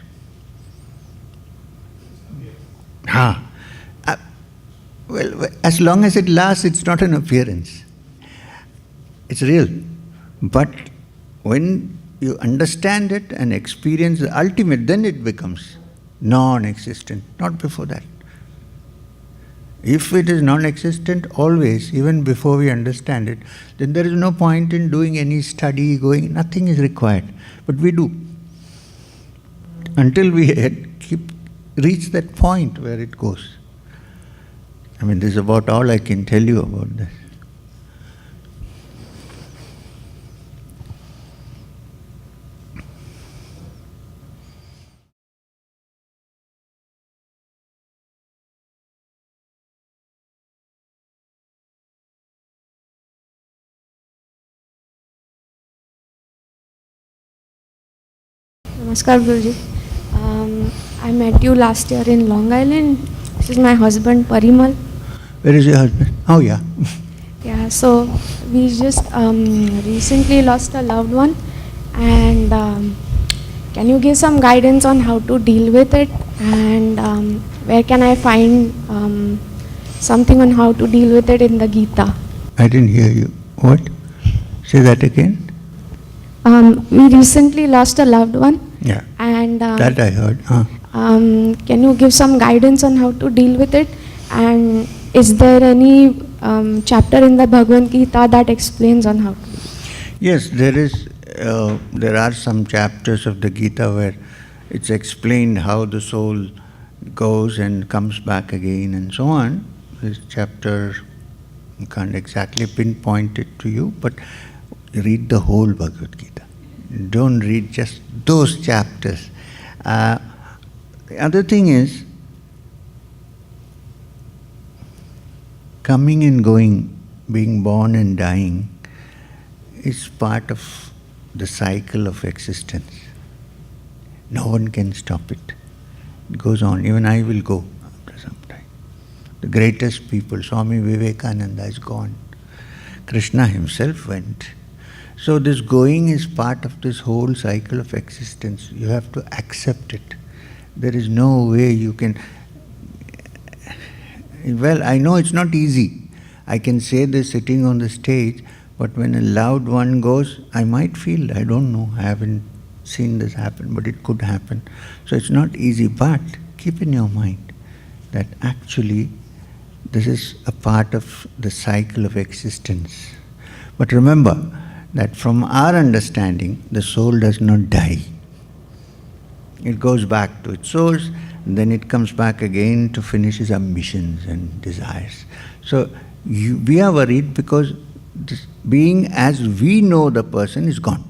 Well, as long as it lasts, it's not an appearance. It's real. But when you understand it and experience the ultimate, then it becomes non-existent, not before that. If it is non-existent always, even before we understand it, then there is no point in doing any study, nothing is required. But we do. Until we reach that point where it goes. This is about all I can tell you about this. Namaskar, Guruji. I met you last year in Long Island. This is my husband, Parimal. Where is your husband? Oh, yeah. Yeah, so we just recently lost a loved one, and can you give some guidance on how to deal with it, and where can I find something on how to deal with it in the Gita? I didn't hear you. What? Say that again. We recently lost a loved one. Yeah. And that I heard. can you give some guidance on how to deal with it? And is there any chapter in the Bhagavad Gita that explains on how to? Yes, there are some chapters of the Gita where it's explained how the soul goes and comes back again and so on. This chapter, I can't exactly pinpoint it to you, but read the whole Bhagavad Gita. Don't read just those chapters. The other thing is, coming and going, being born and dying, is part of the cycle of existence. No one can stop it. It goes on. Even I will go after some time. The greatest people, Swami Vivekananda is gone. Krishna himself went. So this going is part of this whole cycle of existence. You have to accept it. There is no way you can... Well, I know it's not easy. I can say this sitting on the stage, but when a loved one goes, I might feel, I don't know, I haven't seen this happen, but it could happen. So it's not easy, but keep in your mind that actually this is a part of the cycle of existence. But remember that from our understanding, the soul does not die. It goes back to its source, and then it comes back again to finish its ambitions and desires. So we are worried because this being as we know the person is gone.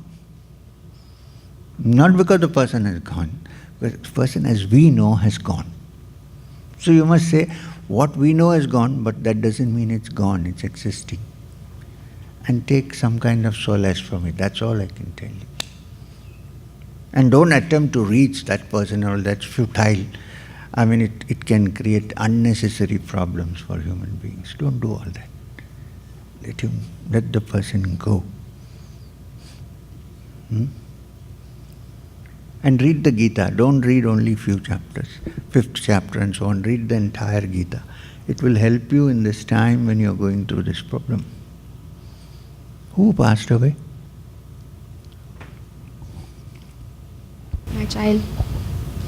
Not because the person has gone, but the person as we know has gone. So you must say, what we know has gone, but that doesn't mean it's gone, it's existing. And take some kind of solace from it, that's all I can tell you. And don't attempt to reach that person, or that's futile. I mean, it can create unnecessary problems for human beings. Don't do all that. Let the person go. And read the Gita. Don't read only few chapters, 5th chapter and so on. Read the entire Gita. It will help you in this time when you're going through this problem. Who passed away? My child.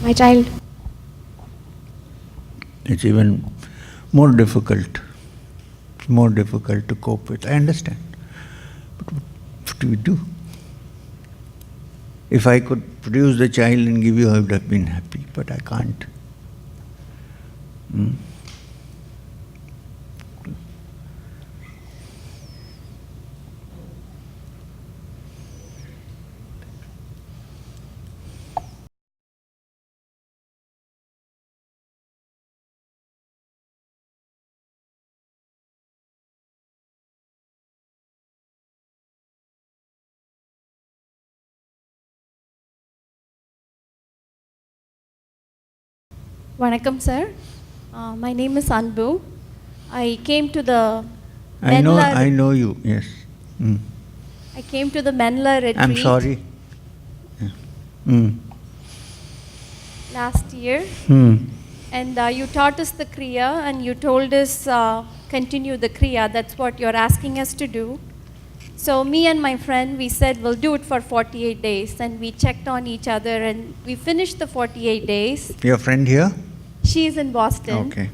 My child. It's even more difficult. It's more difficult to cope with. I understand. But what do we do? If I could produce the child and give you, I would have been happy, but I can't. Vanakkam, sir. My name is Anbu. I came to the I know you, yes. I came to the Menla retreat. I'm sorry. Yeah. Last year. And you taught us the Kriya, and you told us continue the Kriya. That's what you're asking us to do. So me and my friend, we said we'll do it for 48 days. And we checked on each other, and we finished the 48 days. Your friend here? She's in Boston. Okay.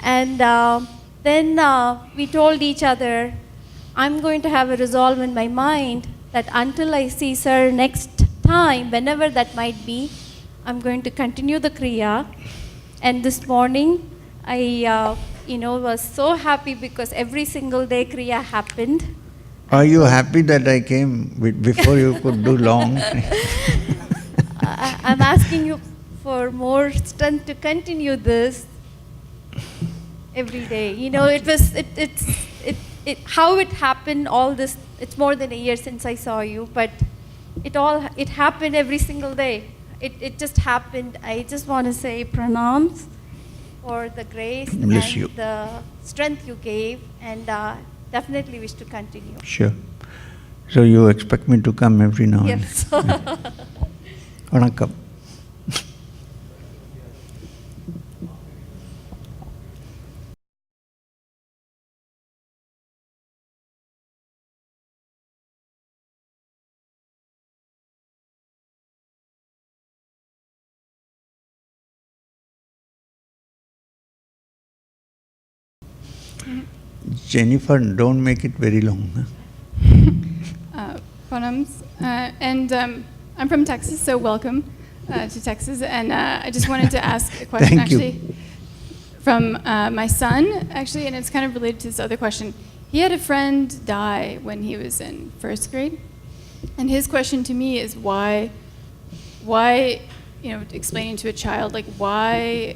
And then we told each other, I'm going to have a resolve in my mind that until I see sir next time, whenever that might be, I'm going to continue the Kriya. And this morning, I was so happy because every single day Kriya happened. Are you happy that I came before you could do long? I'm asking you for more strength to continue this every day. How it happened, all this, it's more than a year since I saw you, but it happened every single day. It just happened. I just want to say pranams for the grace and the strength you gave, and definitely wish to continue. Sure. So you expect me to come every now and then? Yes. Vanakkam. Jennifer, don't make it very long. Pranams. I'm from Texas, so welcome to Texas. And I just wanted to ask a question, from my son, actually, and it's kind of related to this other question. He had a friend die when he was in 1st grade, and his question to me is why explaining to a child, like, why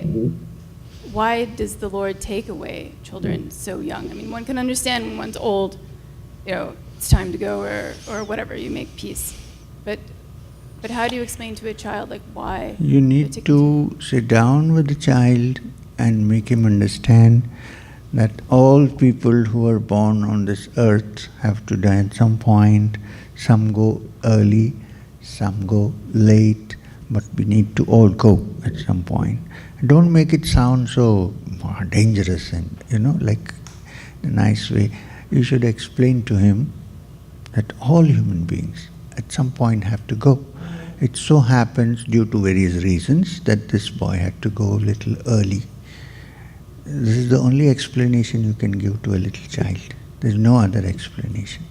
does the Lord take away children so young? I mean, one can understand when one's old, it's time to go, or whatever, you make peace. But how do you explain to a child, like, why? You need to sit down with the child and make him understand that all people who are born on this earth have to die at some point. Some go early, some go late, but we need to all go at some point. Don't make it sound so dangerous and, like a nice way. You should explain to him that all human beings at some point have to go. It so happens, due to various reasons, that this boy had to go a little early. This is the only explanation you can give to a little child. There is no other explanation.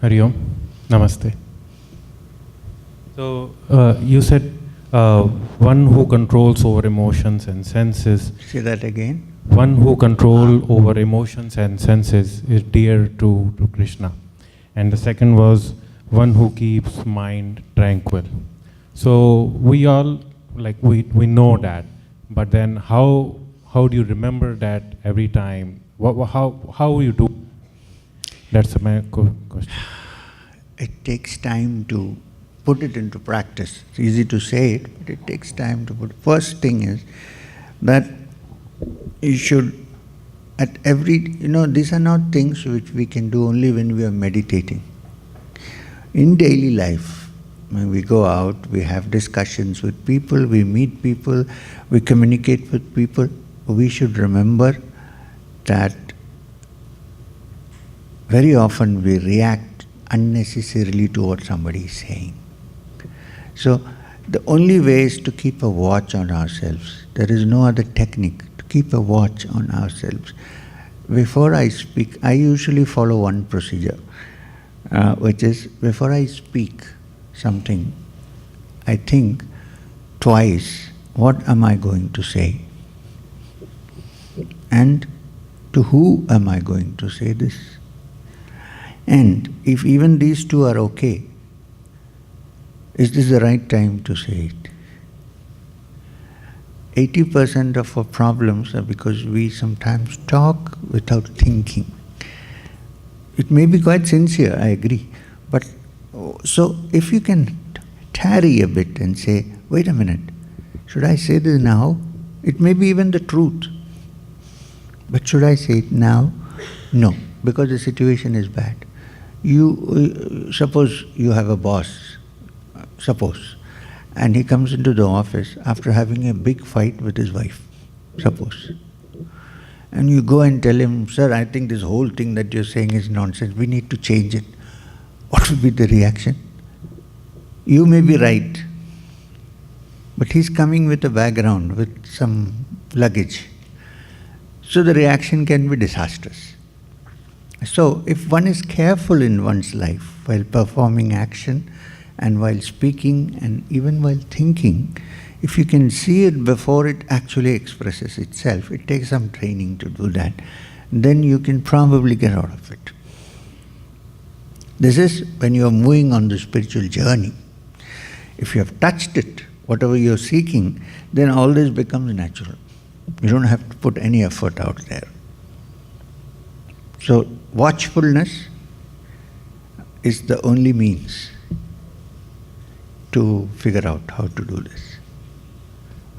Hari Om. Namaste. So, you said one who controls over emotions and senses. Say that again. One who controls over emotions and senses is dear to Krishna. And the second was one who keeps mind tranquil. So, we all, we know that. But then how do you remember that every time? How you do? That's my question. It takes time to put it into practice. It's easy to say it, but it takes time to put. First thing is that you should, these are not things which we can do only when we are meditating. In daily life, when we go out, we have discussions with people, we meet people, we communicate with people, we should remember that very often we react unnecessarily to what somebody is saying. So the only way is to keep a watch on ourselves. There is no other technique to keep a watch on ourselves. Before I speak, I usually follow one procedure, which is before I speak something, I think twice, what am I going to say? And to who am I going to say this? And if even these two are okay, is this the right time to say it? 80% of our problems are because we sometimes talk without thinking. It may be quite sincere, I agree. But so if you can tarry a bit and say, wait a minute, should I say this now? It may be even the truth. But should I say it now? No, because the situation is bad. Suppose you have a boss, and he comes into the office after having a big fight with his wife, suppose. And you go and tell him, sir, I think this whole thing that you're saying is nonsense, we need to change it. What will be the reaction? You may be right, but he's coming with a background, with some luggage. So the reaction can be disastrous. So if one is careful in one's life while performing action and while speaking and even while thinking, if you can see it before it actually expresses itself, it takes some training to do that, then you can probably get out of it. This is when you are moving on the spiritual journey. If you have touched it, whatever you are seeking, then all this becomes natural. You don't have to put any effort out there. So watchfulness is the only means to figure out how to do this.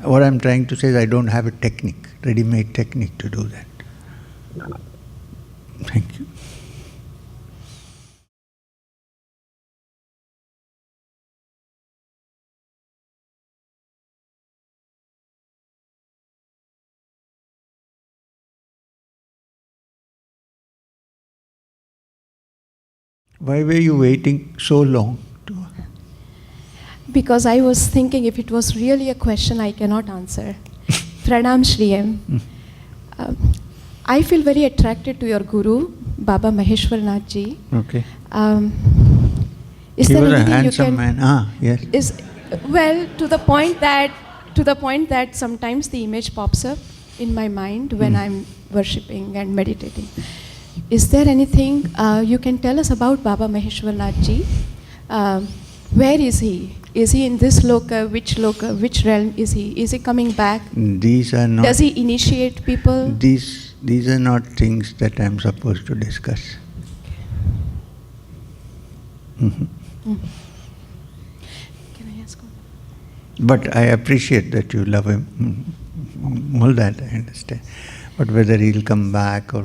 What I'm trying to say is I don't have a technique, ready-made technique to do that. Thank you. Why were you waiting so long? Because I was thinking if it was really a question I cannot answer. Pranam Shriyam. I feel very attracted to your Guru Baba Maheshwarnath ji. Okay. Is He there was a anything you handsome can? man. Yes. To the point that sometimes the image pops up in my mind when I'm worshipping and meditating. Is there anything you can tell us about Baba Maheshwarnath ji? Where is he? Is he in this loka? Which realm is he? Is he coming back? These are not. Does he initiate people? These are not things that I'm supposed to discuss. Can I ask one? But I appreciate that you love him. All that I understand. But whether he'll come back or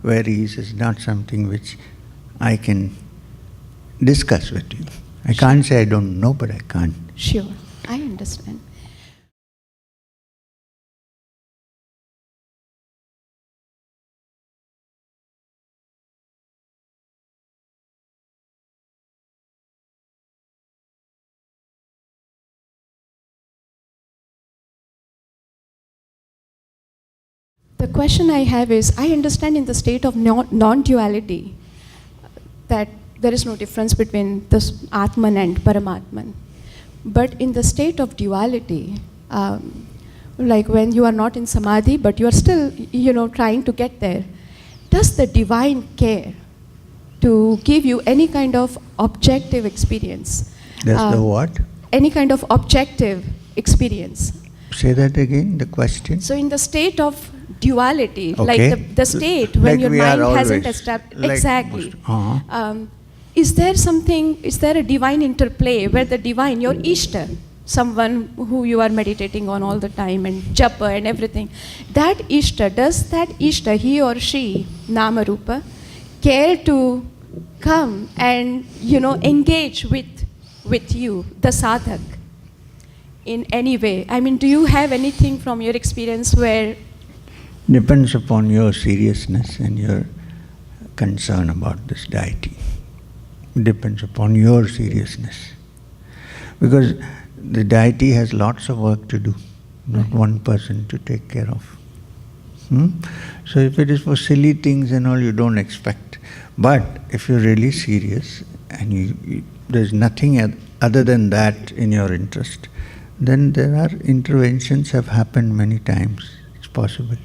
where he is not something which I can discuss with you. I can't say I don't know, but I can't. Sure, I understand. The question I have is, I understand in the state of non-duality that there is no difference between this Atman and Paramatman. But in the state of duality, like when you are not in Samadhi, but you are still, trying to get there, does the divine care to give you any kind of objective experience? Does the what? Any kind of objective experience. Say that again, the question. So in the state of duality, Okay. like the state when Like your we are mind hasn't always. established, Like exactly. most- Is there a divine interplay where the divine, your Ishta, someone who you are meditating on all the time and japa and everything, does that Ishta, he or she, Nama Rupa, care to come and, engage with you, the sadhak, in any way? I mean, do you have anything from your experience where... Depends upon your seriousness and your concern about this deity. Depends upon your seriousness. Because the deity has lots of work to do, not one person to take care of. So if it is for silly things and all, you don't expect. But if you're really serious and there's nothing other than that in your interest, then there are interventions have happened many times. It's possible.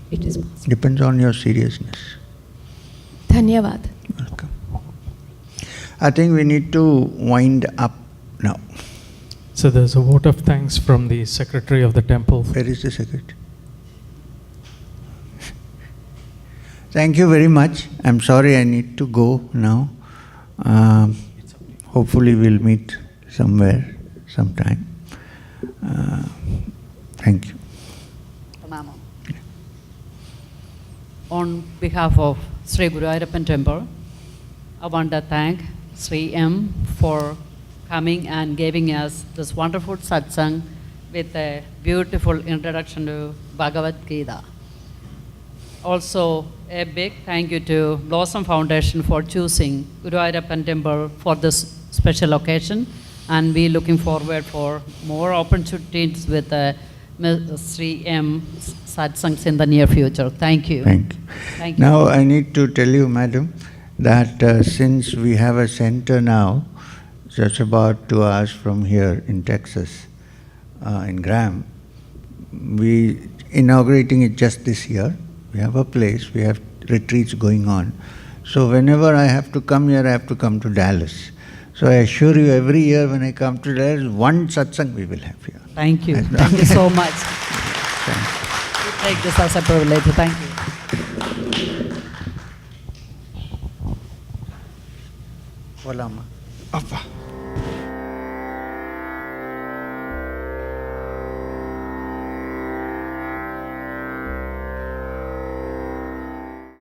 It is possible. Depends on your seriousness. Dhanyavad. Welcome. I think we need to wind up now. So there's a vote of thanks from the secretary of the temple. Where is the secretary? Thank you very much. I'm sorry I need to go now. Hopefully we'll meet somewhere, sometime. Thank you. Pranamam. On behalf of Sri Guruvayurappan Temple, I want to thank Sri M for coming and giving us this wonderful satsang with a beautiful introduction to Bhagavad Gita. Also, a big thank you to Blossom Foundation for choosing Guruvayurappan Temple for this special occasion, and we're looking forward for more opportunities with Sri M satsangs in the near future. Thank you. Thank you. Thank you. Now I need to tell you, madam, that since we have a center now, just about 2 hours from here in Texas, in Graham, we inaugurating it just this year. We have a place, we have retreats going on. So whenever I have to come here, I have to come to Dallas. So I assure you, every year when I come to Dallas, one satsang we will have here. Thank you. Thank you so much. We take this as a privilege. Thank you. Hola, ma. Appa.